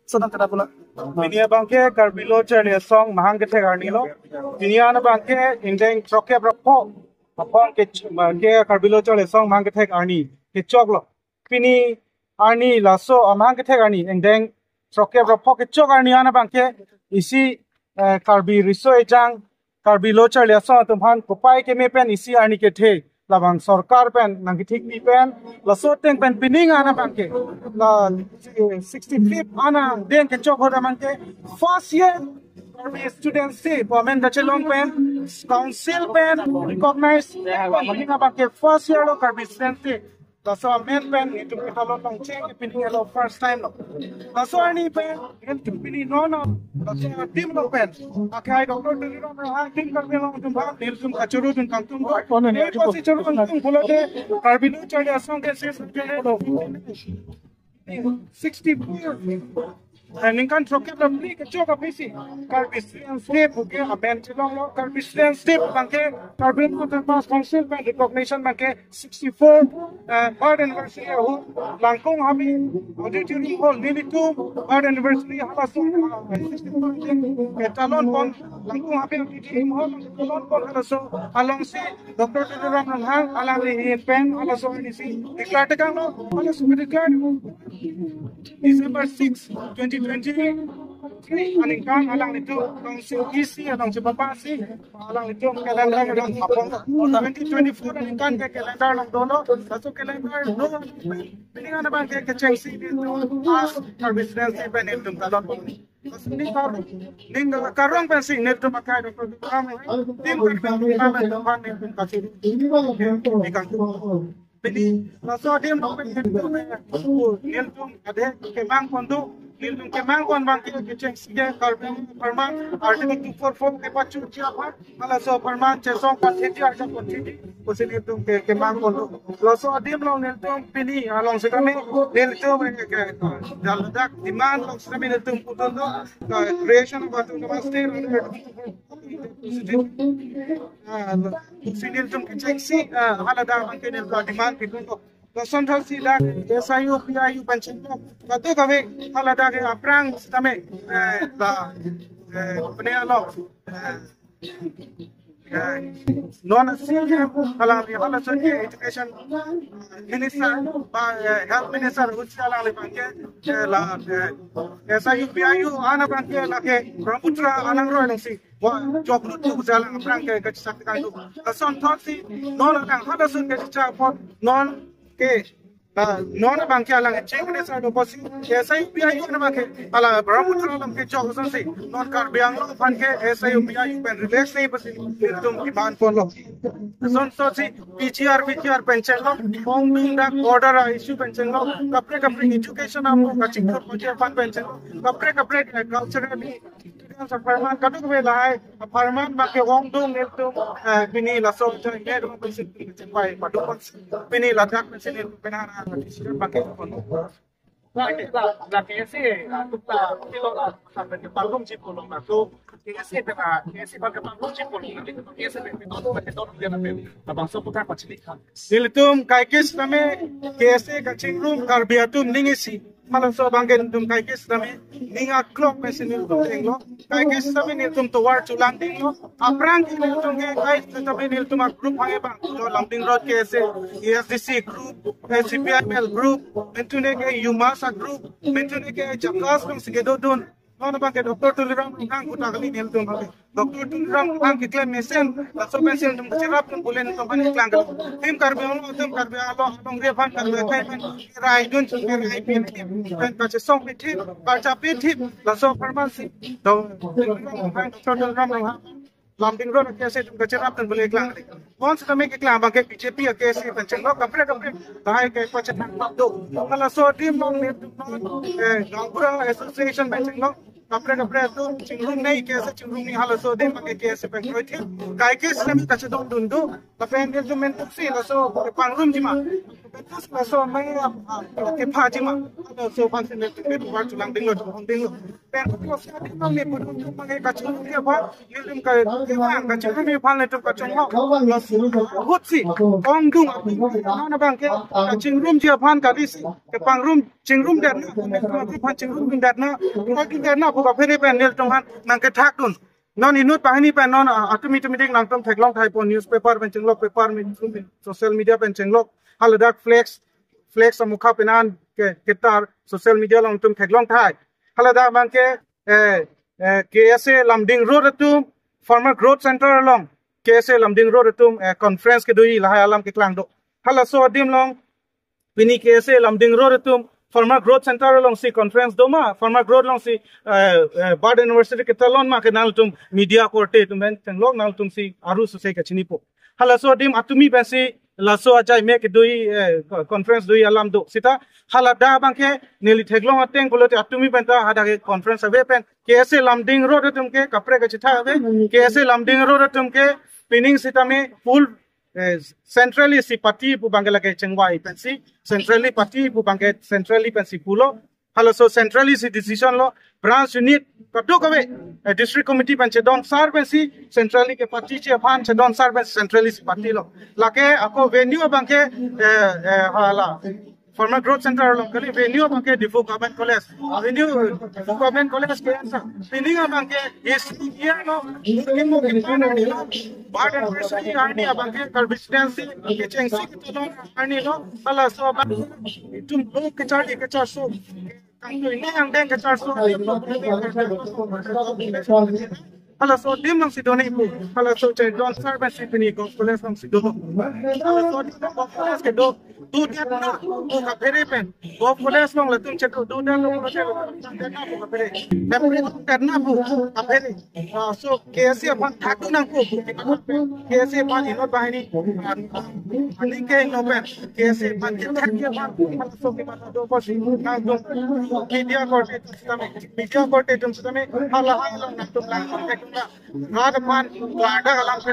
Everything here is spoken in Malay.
Sedang kada pula. Dunia bangke karbilo cari song mahang kita karni lo. Dunia na bangke indeng troke berapa. Apang ke bangke karbilo cari song mahang kita karni. Kecok lo. Pini arni laso mahang kita karni indeng troke berapa kecok karni ana bangke isi karbi riso ejang karbilo cari song tumphan kupai kemepen isi arni kita. Labang sarkar pen nangkitik ni pen laso teng pen pining ana bangke la 65 ana den ke chok hoda bangke first year karbi student se pamen da chelong pen council pen recognize pining bangke first year lo karbi student se laso men pen itu kita lo tong cheng pining lo first time lo laso ani pen itu pining no laso tim lo pen akai doctor dili lo ha tim karbi lo tum ba dil tum kachuru tum kantum ko kono ne pasi churu tum bulate karbi lo chali asong ke se 64 Ningkan troke berapa kecok apa sih? Karbisian step, oke, aben cilong lo karbisian step, bangke karbin ko terpas council by recognition bangke 64 third anniversary ho langkong kami auditorium hall nili tu third anniversary halas 64 ke talon pon langkong kami auditorium hall talon pon halas along si Dr. Tuduram Ranghang alang ri pen halas ini si declare kan lo halas declare December 6 2020 aningkan alang itu council isi atau sebab si alang itu kalender yang apong 2024 aningkan ke kalender ng dono satu kalender no ini ana bang ke cheng si itu as business event itu talon Asli karo, ning karong pensi net tu makai doktor kami, tim kami kami kasih ikan tu. Jadi, masa dia nak pergi tu, nil tu ada kemang kondu, nil tu kemang kon bang keceng sige karbon perman, artikel 244 ke pacu siapa, malah so perman cesong panceti aja panceti, usin nil tu kemang kondu. Laso dia mau nil tu pini, along sekami nil tu dalam demand long sekami nil tu putun tu, creation batu namaste. Sinil tum keceng si halada bang kenil ko demand pitu ko lason thal si la SIU PIU pension ko katu kami halada ke aprang tame la penelo non senior hala sonke education minister health minister ucala le bangke la SIU PIU ana bangke la ke Brahmaputra anang ro nang si job tu jalan aprang ke kecak kan tu lason thal si non ang hada sun ke cha pot non ke non bangke alang cheng ne sa do posi SIU PIU na bangke ala Brahmaputra lam ke job sun si non kar biang lo fan ke SIU PIU pen relax nei posi tum demand for lo son so si PGR pension lo home minda order issue pension lo kapre education am kachik ko fan pension kapre culturally sa farman kadu ko lai farman ba ke wong dong nel tu pini la so cha ne do ko sin pai padu ko pini la thak sin penara ba ke ko la que ese tu ta tilo la sampai ke palom chip ko la so ese ba ke palom chip ko la ese pe to dia na pe abang so putar pachili niltum kaikis name kese kaching room karbiatun ningisi malam so banggen tum kaikis name ninga clock mesin niltum englo kaikis name niltum to war chulang dinglo aprang niltum ke kais name niltum group hange bang to lambing road ke ese ESDC group CPML group mentune ke Yumasa group mentune ke Jakas kam sigedo don non bang ke Dr. Tuliram ang kutakali niltum bang Dr. Tuliram ang kiklaim mesen laso pensil tum cerap tum bulen tum ban iklang tim karbe alo tum refan karbe kai ban rai dun tum rai pin kan ka song pitip baca pitip laso farmasi to Dr. Tuliram lambing road कैसे तुम कचरा आप तुम बोले क्लां कौन सा तुम्हें के क्लां बाकी बीजेपी कैसे पंचन लो कपड़े ताई के पचन दो मतलब सो टीम लोग ने गांवपुरा एसोसिएशन पंचन लो कपड़े तो चिंगरूम नहीं कैसे चिंगरूम नहीं हाल सो दे बाकी कैसे पंचन थे काय के समय कचरा दो दुंदो कपड़े ने जो मैं तुमसे लसो पांगरूम जिमा so may ke phaji ma so pan sen ke war chulang ding lo hong ding lo pen ko sa ding lo le pu tu ma ka chu ke ba yim ka ke wang ka chu me phan le tu ka chung ho lo hut si ong dung na bang ke ching room je phan ka dis ke pang room ching room dat na ko phan ching room dat na ko king dat na ko ka phene pen nel tong han nang ke thak dun non inut pahini pen non automatic nang tom thaklong thai po newspaper pen chinglok paper min social media pen chinglok haladak flex amukha penan ke tar social media long tum thaklong thai halada bang ke KSA Lamding Road atum Farmer Growth Center along KSA Lamding Road atum conference ke dui lahai alam ke klang do hala so dim long pini KSA Lamding Road atum Farmer Growth Center along si conference doma Farmer Growth long si Bard University ke talon ma ke nal tum media korte tum ben tenglok nal tum si aru su se ke chinipo hala so dim atumi basi laso ajai me ke dui conference dui alam do sita hala da bang ke neli theglong ateng bolote atumi ben ta hada ke conference ave pen KSA Lamding Road tum ke kapre ke chitha ave KSA Lamding Road tum ke pining sita me full centrally si party pu bangala ke chengwai pensi centrally party pu bangke centrally pensi pulo halo so centrally si decision lo branch unit kaduk ave district committee penche don sar pensi centrally ke party che phan che don sar pensi centrally si party lo lake ako venue bangke hala Farmer Growth Center lo kali venue bangke Difu Government College venue Difu Government College ke answer pining bangke is year lo kimo ke pana ni lo Bard University arni bangke constituency ke chengsi ke lo arni lo hala so tum lo ke char so kanto ini yang deng ke char so hala so dim lang si doni ibu hala so che don servant si pini go college lang si do hala so dim go college ke do dia na ka pere pen go college lang la tum che do dia lo ko che na ko pere pere karna bu ka pere so KSA अपन ठाकुर नंग को KSA अपन इनो बाहिनी अनि के no pain KSA अपन के ठाकुर अपन सो के बात दो पसी ना दो मीडिया कोर्टे तुम समे हाला हाला ना तुम ला ना अपन वाडा गलाम से